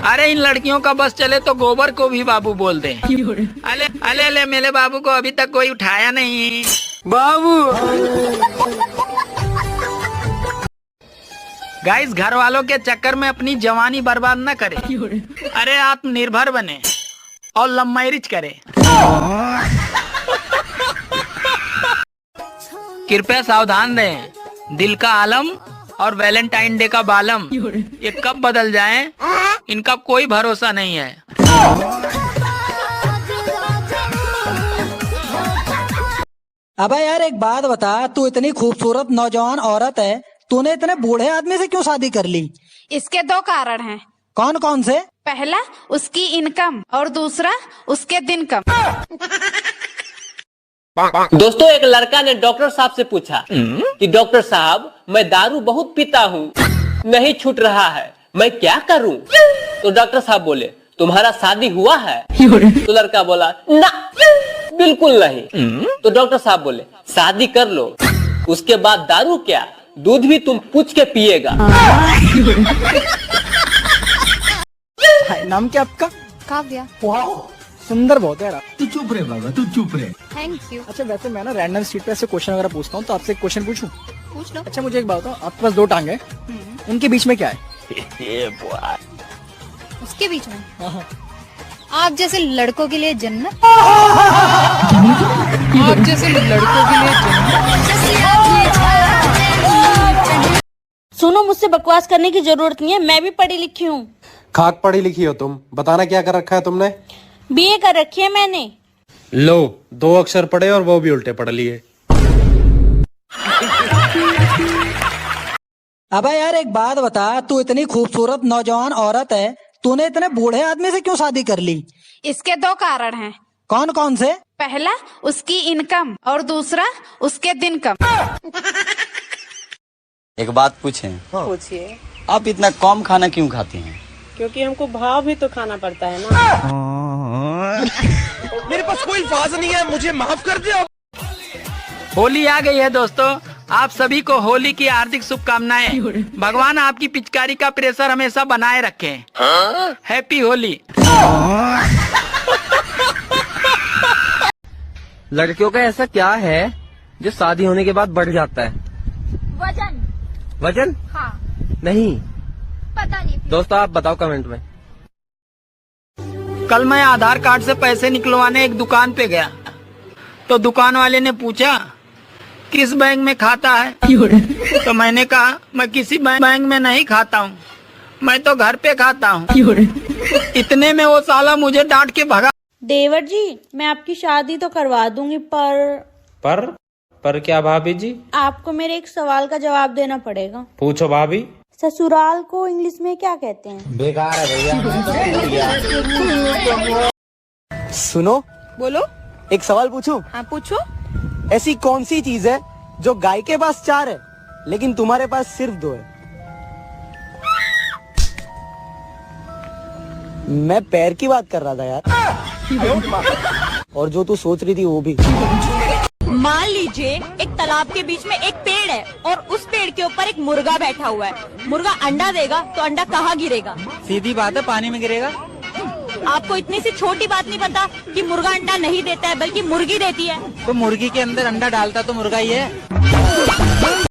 अरे इन लड़कियों का बस चले तो गोबर को भी बाबू बोल दे। अले अले अले मेरे बाबू को अभी तक कोई उठाया नहीं। बाबू गाइस, घर वालों के चक्कर में अपनी जवानी बर्बाद न करे। अरे आत्मनिर्भर बने और लव मैरिज करे। कृपया सावधान रहें, दिल का आलम और वैलेंटाइन डे का बालम ये कब बदल जाएं, इनका कोई भरोसा नहीं है। अबे यार एक बात बता, तू इतनी खूबसूरत नौजवान औरत है, तूने इतने बूढ़े आदमी से क्यों शादी कर ली? इसके दो कारण हैं। कौन कौन से? पहला उसकी इनकम और दूसरा उसके दिन कम। दोस्तों, एक लड़का ने डॉक्टर साहब से पूछा कि डॉक्टर साहब, मैं दारू बहुत पीता हूँ, नहीं छूट रहा है, मैं क्या करूँ? तो डॉक्टर साहब बोले, तुम्हारा शादी हुआ है? तो लड़का बोला, ना बिल्कुल नहीं। तो डॉक्टर साहब बोले, शादी कर लो, उसके बाद दारू क्या, दूध भी तुम पूछ के पिएगा। नाम क्या आपका? काव्या। वाह, सुंदर बहुत है यार। तू चुप रहे बाबा, तू चुप रहे। Thank you. अच्छा, वैसे मैं ना रैंडम स्ट्रीट पे ऐसे क्वेश्चन वगैरह पूछता हूँ, तो आपसे एक क्वेश्चन पूछूं? पूछ लो। अच्छा, मुझे एक बात बताओ, आपके पास दो टांगे, उनके बीच में क्या है? उसके बीच में आप जैसे लड़कों के लिए जन्नत। आप जैसे लड़कों के लिए सुनो, मुझसे बकवास करने की जरूरत नहीं है, मैं भी पढ़ी लिखी हूँ। खाक पढ़ी लिखी हो तुम, बताना क्या कर रखा है तुमने? बीए कर रखी है मैंने। लो, 2 अक्षर पढ़े और वो भी उल्टे पढ़ लिए। अबे यार एक बात बता, तू इतनी खूबसूरत नौजवान औरत है, तूने इतने बूढ़े आदमी से क्यों शादी कर ली? इसके दो कारण हैं। कौन कौन से? पहला उसकी इनकम और दूसरा उसके दिन कम। एक बात पूछें? पूछिए। आप इतना कम खाना क्यों खाती हैं? क्योंकि हमको भाव भी तो खाना पड़ता है ना। मेरे पास कोई अल्फाज नहीं है, मुझे माफ कर दो। होली आ गई है दोस्तों, आप सभी को होली की हार्दिक शुभकामनाएं। भगवान आपकी पिचकारी का प्रेशर हमेशा बनाए रखे। हैप्पी होली। लड़कियों का ऐसा क्या है जो शादी होने के बाद बढ़ जाता है? वजन। वजन? हाँ। नहीं पता नहीं। दोस्तों, आप बताओ कमेंट में। कल मैं आधार कार्ड से पैसे निकलवाने एक दुकान पे गया, तो दुकान वाले ने पूछा किस बैंक में खाता है? तो मैंने कहा, मैं किसी बैंक में नहीं खाता हूँ, मैं तो घर पे खाता हूँ। इतने में वो साला मुझे डांट के भगा। देवर जी, मैं आपकी शादी तो करवा दूंगी, पर क्या भाभी जी? आपको मेरे एक सवाल का जवाब देना पड़ेगा। पूछो भाभी। ससुराल को इंग्लिश में क्या कहते हैं? बेकार है भैया। सुनो। बोलो। एक सवाल पूछूं? हाँ पूछो। ऐसी कौन सी चीज है जो गाय के पास 4 है लेकिन तुम्हारे पास सिर्फ 2 है? मैं पैर की बात कर रहा था यार। और जो तू सोच रही थी वो भी। मान लीजिए एक तालाब के बीच में एक पेड़ है और उस पेड़ के ऊपर एक मुर्गा बैठा हुआ है। मुर्गा अंडा देगा तो अंडा कहाँ गिरेगा? सीधी बात है, पानी में गिरेगा। आपको इतनी सी छोटी बात नहीं पता कि मुर्गा अंडा नहीं देता है बल्कि मुर्गी देती है। तो मुर्गी के अंदर अंडा डालता तो मुर्गा ही है।